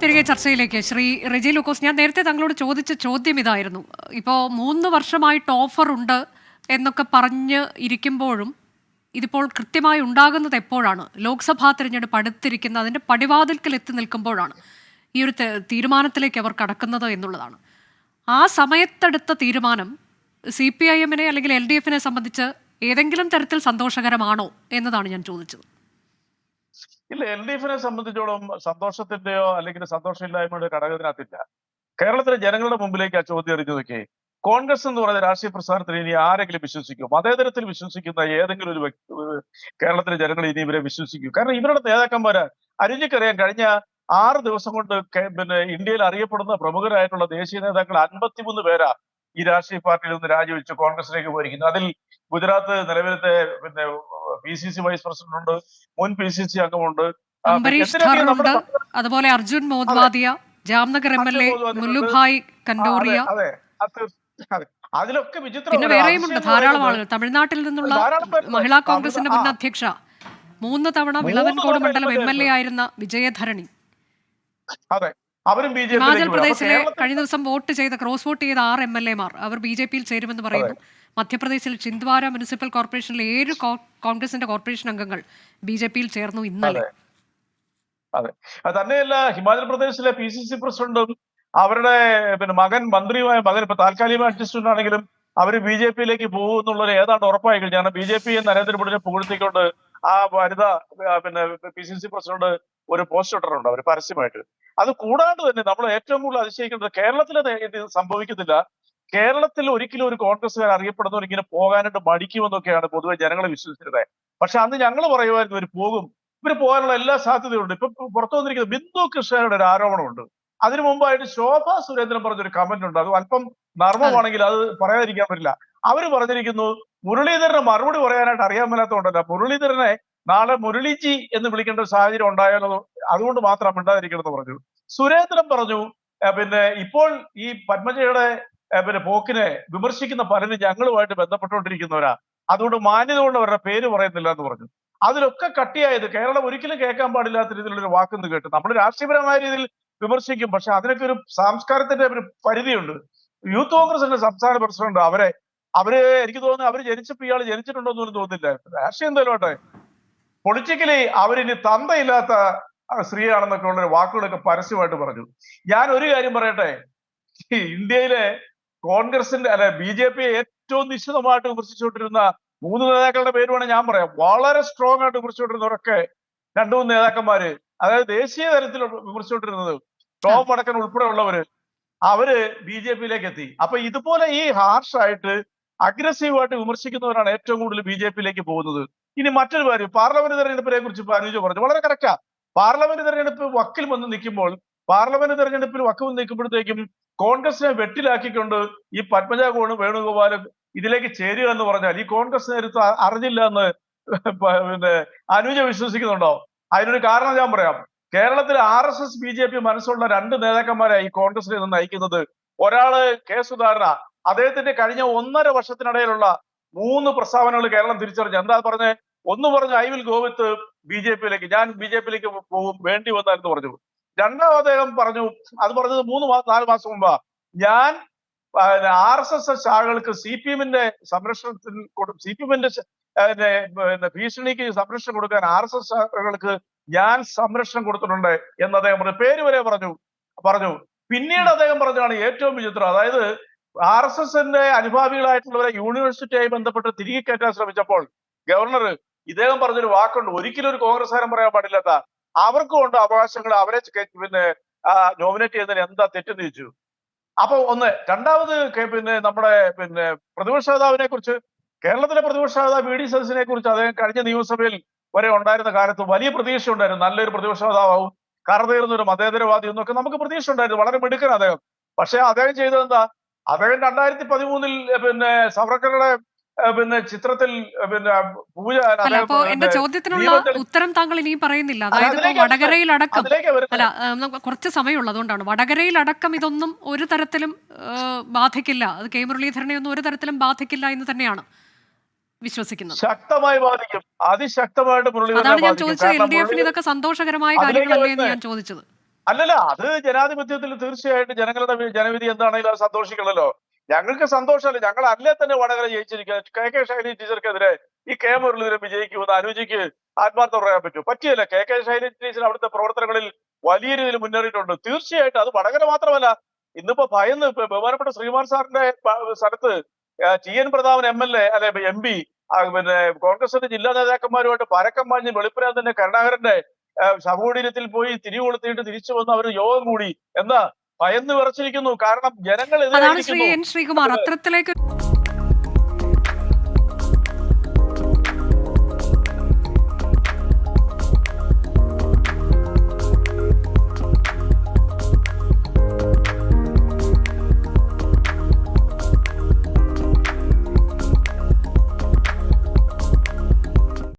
തിരികെ ചർച്ചയിലേക്ക് ശ്രീ റെജി ലൂക്കോസ്, ഞാൻ നേരത്തെ താങ്കളോട് ചോദിച്ച ചോദ്യം ഇതായിരുന്നു. ഇപ്പോൾ 3 വർഷമായിട്ട് ഓഫർ ഉണ്ട് എന്നൊക്കെ പറഞ്ഞ് ഇരിക്കുമ്പോഴും ഇതിപ്പോൾ കൃത്യമായി ഉണ്ടാകുന്നത് എപ്പോഴാണ്? ലോക്സഭാ തിരഞ്ഞെടുപ്പ് അടുത്തിരിക്കുന്ന അതിൻ്റെ പടിവാതിൽക്കൽ എത്തി നിൽക്കുമ്പോഴാണ് ഈ ഒരു തീരുമാനത്തിലേക്ക് അവർ കടക്കുന്നത് എന്നുള്ളതാണ്. ആ സമയത്തെടുത്ത തീരുമാനം CPIM-നെ അല്ലെങ്കിൽ LDF-നെ സംബന്ധിച്ച് ഏതെങ്കിലും തരത്തിൽ സന്തോഷകരമാണോ എന്നതാണ് ഞാൻ ചോദിച്ചത്. ഇല്ല, LDF-നെ സംബന്ധിച്ചോളം സന്തോഷത്തിന്റെയോ അല്ലെങ്കിൽ സന്തോഷമില്ലായ്മയുടെ ഘടകത്തിനകത്തില്ല. കേരളത്തിലെ ജനങ്ങളുടെ മുമ്പിലേക്ക് ആ ചോദ്യം എറിഞ്ഞു നോക്കി. കോൺഗ്രസ് എന്ന് പറയുന്ന രാഷ്ട്രീയ പ്രസ്ഥാനത്തിന് ഇനി ആരെങ്കിലും വിശ്വസിക്കും? മതേതരത്തിൽ വിശ്വസിക്കുന്ന ഏതെങ്കിലും ഒരു വ്യക്തി കേരളത്തിലെ ജനങ്ങൾ ഇനി ഇവരെ വിശ്വസിക്കും? കാരണം ഇവരുടെ നേതാക്കന്മാര് അരുഞ്ഞിക്കറിയാൻ കഴിഞ്ഞ 6 ദിവസം കൊണ്ട് ഇന്ത്യയിൽ അറിയപ്പെടുന്ന പ്രമുഖരായിട്ടുള്ള ദേശീയ നേതാക്കൾ 53 പേരാ ഈ രാഷ്ട്രീയ പാർട്ടിയിൽ നിന്ന് രാജിവെച്ച് കോൺഗ്രസിലേക്ക് പോയിരിക്കുന്നത്. അതിൽ ഗുജറാത്ത് നിലവിലത്തെ PCC വൈസ് പ്രസിഡന്റ് ഉണ്ട്, മുൻ PCC അംഗമുണ്ട്. അംബരീഷ് ധറുണ്ട്, അതുപോലെ അർജുൻ മോദ്വാദിയ, ജാംനഗർ MLA മുല്ലുഭായ് കണ്ടോറിയ, അതെ, അതിലൊക്കെ വിചിത്രം പിന്നെ വേറെയുമുണ്ട് ധാരാളം ആളുകൾ. തമിഴ്നാട്ടിൽ നിന്നുള്ള മഹിളാ കോൺഗ്രസിന്റെ മുൻ അധ്യക്ഷ, 3 തവണ വിളവൻകോട് മണ്ഡലം MLA ആയിരുന്ന വിജയധരണി. അതെ, അവരും ഹിമാചൽ പ്രദേശിലെ കഴിഞ്ഞ ദിവസം ക്രോസ് വോട്ട് ചെയ്ത 6 MLA-മാർ അവർ BJP-യിൽ ചേരുമെന്ന് പറയുന്നു. മധ്യപ്രദേശിൽ ചിന്ദ്വാര മുനിസിപ്പൽ കോർപ്പറേഷനിലെ 7 കോൺഗ്രസിന്റെ കോർപ്പറേഷൻ അംഗങ്ങൾ BJP-യിൽ ചേർന്നു ഇന്നലെ. അതെ, അത് തന്നെയല്ല, ഹിമാചൽ പ്രദേശിലെ PCC പ്രസിഡന്റും അവരുടെ മകൻ, മന്ത്രിയുമായ മകൻ, ഇപ്പൊ താൽക്കാലിക അഡ്ജസ്റ്റ്മെന്റ് ആണെങ്കിലും അവര് BJP-യിലേക്ക് പോകും എന്നുള്ളത് ഏതാണ്ട് ഉറപ്പായി കഴിഞ്ഞാണ്. BJP നരേന്ദ്രമോദിനെ പുകഴ്ത്തിക്കൊണ്ട് ആ വനിത PCC പ്രസിഡന്റ് ഒരു പോസ്റ്റ് ഇട്ടിട്ടുണ്ട് അവർ പരസ്യമായിട്ട്. അത് കൂടാണ്ട് തന്നെ നമ്മൾ ഏറ്റവും കൂടുതൽ അതിശയിക്കേണ്ടത് കേരളത്തിലെ ഇത് സംഭവിക്കുന്നില്ല. കേരളത്തിൽ ഒരിക്കലും ഒരു കോൺഗ്രസ്സുകാർ അറിയപ്പെടുന്നവർ ഇങ്ങനെ പോകാനായിട്ട് മടിക്കുമെന്നൊക്കെയാണ് പൊതുവെ ജനങ്ങളെ വിശ്വസിച്ചിരുന്നത്. പക്ഷെ അന്ന് ഞങ്ങൾ പറയുമായിരുന്നു ഇവർ പോകും, ഇവർ പോകാനുള്ള എല്ലാ സാധ്യതയുണ്ട്. ഇപ്പൊ പുറത്തു വന്നിരിക്കുന്നത് ബിന്ദു കൃഷ്ണയുടെ ഒരു ആരോപണമുണ്ട്. അതിനു മുമ്പായിട്ട് ശോഭാ സുരേന്ദ്രൻ പറഞ്ഞൊരു കമന്റ് ഉണ്ട്. അത് അല്പം നർമ്മമാണെങ്കിൽ അത് പറയാതിരിക്കാൻ പറ്റില്ല. അവര് പറഞ്ഞിരിക്കുന്നു മുരളീധരന് മറുപടി പറയാനായിട്ട് അറിയാൻ മേലാത്തതുകൊണ്ടല്ല, മുരളീധരനെ നാളെ മുരളിജി എന്ന് വിളിക്കേണ്ട ഒരു സാഹചര്യം ഉണ്ടായാലോ, അതുകൊണ്ട് മാത്രം മിണ്ടാതിരിക്കണമെന്ന് പറഞ്ഞു. സുരേന്ദ്രൻ പറഞ്ഞു ഇപ്പോൾ ഈ പത്മജയുടെ പോക്കിനെ വിമർശിക്കുന്ന പലരും ഞങ്ങളുമായിട്ട് ബന്ധപ്പെട്ടുകൊണ്ടിരിക്കുന്നവരാ, അതുകൊണ്ട് മാന്യത കൊണ്ട് അവരുടെ പേര് പറയുന്നില്ല എന്ന് പറഞ്ഞു. അതിലൊക്കെ കട്ടിയായത് കേരളം ഒരിക്കലും കേൾക്കാൻ പാടില്ലാത്ത രീതിയിലുള്ള ഒരു വാക്കെന്ന് കേട്ടു. നമ്മൾ രാഷ്ട്രീയപരമായ രീതിയിൽ വിമർശിക്കും, പക്ഷെ അതിനൊക്കെ ഒരു സംസ്കാരത്തിന്റെ ഒരു പരിധിയുണ്ട്. യൂത്ത് കോൺഗ്രസിന്റെ സംസ്ഥാന പ്രസിഡന്റ് അവര് എനിക്ക് തോന്നുന്നു അവര് ജനിച്ചപ്പോ ഇയാൾ ജനിച്ചിട്ടുണ്ടോ എന്നൊന്നും തോന്നുന്നില്ല. രാഷ്ട്രീയം എന്തായാലും ആട്ടെ, പൊളിറ്റിക്കലി അവരിനി തന്തയില്ലാത്ത സ്ത്രീയാണെന്നൊക്കെ ഉള്ള വാക്കുകളൊക്കെ പരസ്യമായിട്ട് പറഞ്ഞു. ഞാൻ ഒരു കാര്യം പറയട്ടെ, ഇന്ത്യയിലെ കോൺഗ്രസിന്റെ BJP ഏറ്റവും നിശ്ചിതമായിട്ട് വിമർശിച്ചുകൊണ്ടിരുന്ന 3 നേതാക്കളുടെ പേര് വേണം ഞാൻ പറയാം. വളരെ സ്ട്രോങ് ആയിട്ട് വിമർശിച്ചുകൊണ്ടിരുന്നവരൊക്കെ 2-3 നേതാക്കന്മാര്, അതായത് ദേശീയ തലത്തിൽ വിമർശിച്ചുകൊണ്ടിരുന്നത് ടോം വടക്കൻ ഉൾപ്പെടെ ഉള്ളവര്, അവര് BJP-യിലേക്ക് എത്തി. അപ്പൊ ഇതുപോലെ ഈ ഹാർഷായിട്ട് അഗ്രസീവായിട്ട് വിമർശിക്കുന്നവരാണ് ഏറ്റവും കൂടുതൽ BJP-യിലേക്ക് പോകുന്നത്. ഇനി മറ്റൊരു കാര്യം, പാർലമെന്റ് തെരഞ്ഞെടുപ്പിനെ കുറിച്ച് അനുജ പറഞ്ഞു, വളരെ കറക്റ്റാ. പാർലമെന്റ് തെരഞ്ഞെടുപ്പ് വക്കിൽ വന്ന് നിൽക്കുമ്പോൾ, പാർലമെന്റ് തെരഞ്ഞെടുപ്പിൽ വക്കിൽ വന്ന് നിൽക്കുമ്പോഴത്തേക്കും കോൺഗ്രസിനെ വെട്ടിലാക്കിക്കൊണ്ട് ഈ പത്മജ വേണുഗോപാലും ഇതിലേക്ക് ചേരുക എന്ന് പറഞ്ഞാൽ ഈ കോൺഗ്രസ് നേതൃത്വം അറിഞ്ഞില്ല എന്ന് അനുജ വിശ്വസിക്കുന്നുണ്ടോ? അതിനൊരു കാരണം ഞാൻ പറയാം. കേരളത്തിൽ RSS BJP മനസ്സുള്ള 2 നേതാക്കന്മാരായി ഈ കോൺഗ്രസിനെ നിന്ന് നയിക്കുന്നത്. ഒരാള് K. സുധാകരന, അദ്ദേഹത്തിന്റെ കഴിഞ്ഞ 1.5 വർഷത്തിനിടയിലുള്ള 3 പ്രസ്താവനകൾ കേരളം തിരിച്ചറിഞ്ഞു. എന്താ പറഞ്ഞേ? ഒന്ന് പറഞ്ഞു ഐ വിൽ ഗോ വിത്ത് BJP-യിലേക്ക്, ഞാൻ BJP-യിലേക്ക് പോകും വേണ്ടി വന്നാലെന്ന് പറഞ്ഞു. രണ്ടാമത് അദ്ദേഹം പറഞ്ഞു, അത് പറഞ്ഞത് 3-4 മാസം മുമ്പാ, ഞാൻ RSS ശാഖകൾക്ക് CPM-ന്റെ സംരക്ഷണത്തിൽ CPM-ന്റെ ഭീഷണിക്ക് സംരക്ഷണം കൊടുക്കാൻ RSS ശാഖകൾക്ക് ഞാൻ സംരക്ഷണം കൊടുത്തിട്ടുണ്ട് എന്ന് അദ്ദേഹം പറഞ്ഞു. പേര് വരെ പറഞ്ഞു. പിന്നീട് അദ്ദേഹം പറഞ്ഞാണ് ഏറ്റവും വിചിത്രം. അതായത് RSS-ന്റെ അനുഭാവികളായിട്ടുള്ളവരെ യൂണിവേഴ്സിറ്റിയായി ബന്ധപ്പെട്ട് തിരികെ കയറ്റാൻ ശ്രമിച്ചപ്പോൾ ഗവർണർ ഇദ്ദേഹം പറഞ്ഞൊരു വാക്കുണ്ട്, ഒരിക്കലും ഒരു കോൺഗ്രസ്സുകാരൻ പറയാൻ പാടില്ലാത്ത, അവർക്കും ഉണ്ട് അവകാശങ്ങൾ, അവരെ നോമിനേറ്റ് ചെയ്യുന്നതിന് എന്താ തെറ്റെന്ന് ചോദിച്ചു. അപ്പൊ ഒന്ന്. രണ്ടാമത് നമ്മുടെ പ്രതിപക്ഷ നേതാവിനെ കുറിച്ച്, കേരളത്തിലെ പ്രതിപക്ഷ നേതാവ് VD സതീശനെ കുറിച്ച് അദ്ദേഹം കഴിഞ്ഞ നിയമസഭയിൽ വരെ ഉണ്ടായിരുന്ന കാലത്ത് വലിയ പ്രതീക്ഷ ഉണ്ടായിരുന്നു. നല്ലൊരു പ്രതിപക്ഷ നേതാവും കറതീർന്ന ഒരു മതേതരവാദി എന്നൊക്കെ നമുക്ക് പ്രതീക്ഷ ഉണ്ടായിരുന്നു. വളരെ മിടുക്കൻ അദ്ദേഹം. പക്ഷെ അദ്ദേഹം ചെയ്തത് എന്താ? അദ്ദേഹം 2013-ൽ സവർക്കറുടെ ചിത്രത്തിൽ പൂജ. അപ്പൊ എന്റെ ചോദ്യത്തിനുള്ള ഉത്തരം താങ്കൾ ഇനിയും പറയുന്നില്ല. അതായത് വടകരയിലടക്കം, കുറച്ച് സമയമുള്ള അതുകൊണ്ടാണ്, വടകരയിലടക്കം ഇതൊന്നും ഒരു തരത്തിലും ബാധിക്കില്ല, അത് K. മുരളീധരനെ ഒന്നും ഒരു തരത്തിലും ബാധിക്കില്ല എന്ന് തന്നെയാണ് വിശ്വസിക്കുന്നത്. ശക്തമായി ബാധിക്കും, അതിശക്തമായിട്ട്. അതാണ് ഞാൻ ചോദിച്ചത്, LDF-ന് ഇതൊക്കെ സന്തോഷകരമായ കാര്യങ്ങളല്ലേ എന്ന് ഞാൻ ചോദിച്ചത്. അല്ലല്ല, അത് ജനാധിപത്യത്തിൽ തീർച്ചയായിട്ടും ജനങ്ങളുടെ ജനവിധി എന്താണെങ്കിലും അത് സന്തോഷിക്കണമല്ലോ. ഞങ്ങൾക്ക് സന്തോഷമല്ല, ഞങ്ങൾ അല്ലേ തന്നെ വടകര ജയിച്ചിരിക്കുക. കെ ശൈലജ ടീച്ചർക്കെതിരെ ഈ കെ മുരളീധരൻ വിജയിക്കുമെന്ന് അനുജിക്ക് ആത്മാർത്ഥം പറയാൻ പറ്റും? പറ്റിയല്ല. കെ ശൈലജ ടീച്ചർ അവിടുത്തെ പ്രവർത്തനങ്ങളിൽ വലിയ രീതിയിൽ മുന്നേറിയിട്ടുണ്ട്. തീർച്ചയായിട്ടും അത് വടകര മാത്രമല്ല. ഇന്നിപ്പോ ഭയന്ന് ബഹുമാനപ്പെട്ട ശ്രീമാൻ സാറിന്റെ സ്ഥലത്ത് ടി എൻ പ്രതാപൻ MLA അല്ലെ MP പിന്നെ കോൺഗ്രസിന്റെ ജില്ലാ നേതാക്കന്മാരുമായിട്ട് പരക്കം പാഞ്ഞ് വെളുപ്പിനെ തന്നെ കരുണാകരന്റെ ശവകുടീരത്തിൽ പോയി തിരികൊളുത്തിയിട്ട് തിരിച്ചു വന്ന് അവർ യോഗം കൂടി. എന്താ ഭയന്ന് വിറച്ചിരിക്കുന്നു? കാരണം ജനങ്ങൾ അതാണ് ശ്രീ എതിരായിരിക്കുന്നു. എൻ ശ്രീകുമാർ അത്തരത്തിലേക്ക്